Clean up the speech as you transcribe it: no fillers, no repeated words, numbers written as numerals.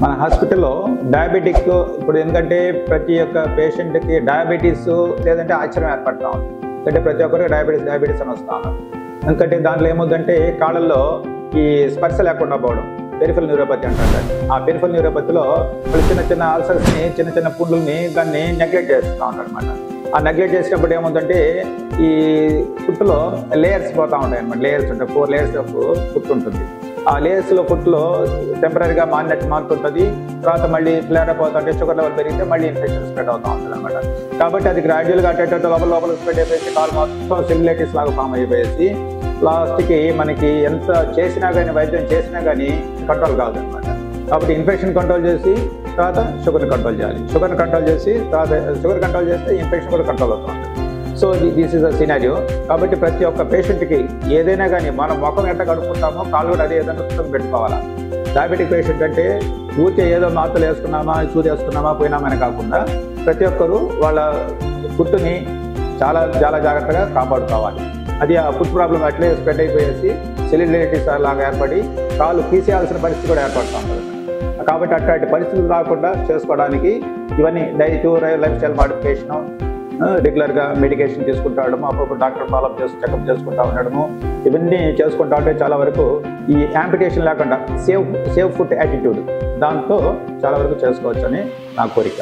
మన హాస్పిటల్లో డయాబెటిక్ ఇప్పుడు ఎందుకంటే ప్రతి ఒక్క పేషెంట్కి డయాబెటీస్ లేదంటే ఆశ్చర్యం ఏర్పడతా ఉంది. ఎందుకంటే ప్రతి ఒక్కరికి డయాబెటీస్ అని వస్తూ ఉన్నారు. ఎందుకంటే దాంట్లో ఏమవుతుందంటే కాళ్ళల్లో ఈ స్పర్శ లేకుండా పోవడం, పెరిఫెరల్ న్యూరోపతి అంటారు. ఆ పెరిఫెరల్ న్యూరోపతిలో వాళ్ళు చిన్న చిన్న అల్సర్స్ని, చిన్న చిన్న పుండ్లని దాన్ని నెగ్లెక్ట్ చేస్తూ ఉంటారు అనమాట. ఆ నెగ్లెక్ట్ చేసినప్పుడు ఏముందంటే ఈ ఫుట్లో లేయర్స్ పోతూ ఉంటాయి అనమాట. లేయర్స్ ఉంటాయి, 4 లేయర్స్ ఆఫ్ ఫుట్ ఉంటుంది. ఆ లేయర్స్లో ఫుట్లో టెంపరీగా మారుతుంటుంది. తర్వాత మళ్ళీ ఫ్లేర్ అయిపోతుంటే షుగర్ లెవెల్ పెరిగితే మళ్ళీ ఇన్ఫెక్షన్ స్ప్రెడ్ అవుతూ ఉంటుంది అనమాట. కాబట్టి అది గ్రాడ్యువల్గా అటెంట్ లోపల స్ప్రెడ్ అయిపోయి కాలు మొత్తం సెల్యులైటిస్ లాగా ఫామ్ అయిపోయేసి లాస్ట్కి మనకి ఎంత చేసినా కానీ, వైద్యం చేసినా కానీ కంట్రోల్ కాదు అనమాట. కాబట్టి ఇన్ఫెక్షన్ కంట్రోల్ చేసి తర్వాత షుగర్ని కంట్రోల్ చేయాలి. షుగర్ని కంట్రోల్ చేసి తర్వాత షుగర్ కంట్రోల్ చేస్తే ఇన్ఫెక్షన్ కూడా కంట్రోల్ అవుతుంది. So this is a scenario. కాబట్టి ప్రతి ఒక్క పేషెంట్కి ఏదైనా కానీ మనం ముఖం ఎట్లా కడుక్కుంటామో కాళ్ళు కూడా అదే ఏదైనా శుభ్రం పెట్టుకోవాలా. డయాబెటిక్ పేషెంట్ అంటే ఊరికే ఏదో మాత్రలు వేసుకున్నామా, సూది వేసుకున్నామా, పోయినామని కాకుండా ప్రతి ఒక్కరూ వాళ్ళ ఫుడ్ని చాలా చాలా జాగ్రత్తగా కాపాడుకోవాలి. అది ఆ ఫుడ్ ప్రాబ్లం అట్లే స్ప్రెడ్ అయిపోయేసి సెల్యులైటిస్ లాగా ఏర్పడి కాళ్ళు తీసేయాల్సిన పరిస్థితి కూడా ఏర్పడుతూ ఉంటుంది. కాబట్టి అట్లాంటి పరిస్థితులు రాకుండా చేసుకోవడానికి ఇవన్నీ డైట్, లైఫ్ స్టైల్ మాడిఫికేషను, రెగ్యులర్గా మెడికేషన్ తీసుకుంటూ ఉండడము, అప్పుడప్పుడు డాక్టర్ ఫాలోఅప్ చెకప్ చేసుకుంటూ ఉండడము, ఇవన్నీ చేసుకుంటా ఉంటే చాలా వరకు ఈ యాంపిటేషన్ లేకుండా సేవ్ ఫుడ్ యాటిట్యూడ్ దాంతో చాలా వరకు చేసుకోవచ్చు అని నా కోరిక.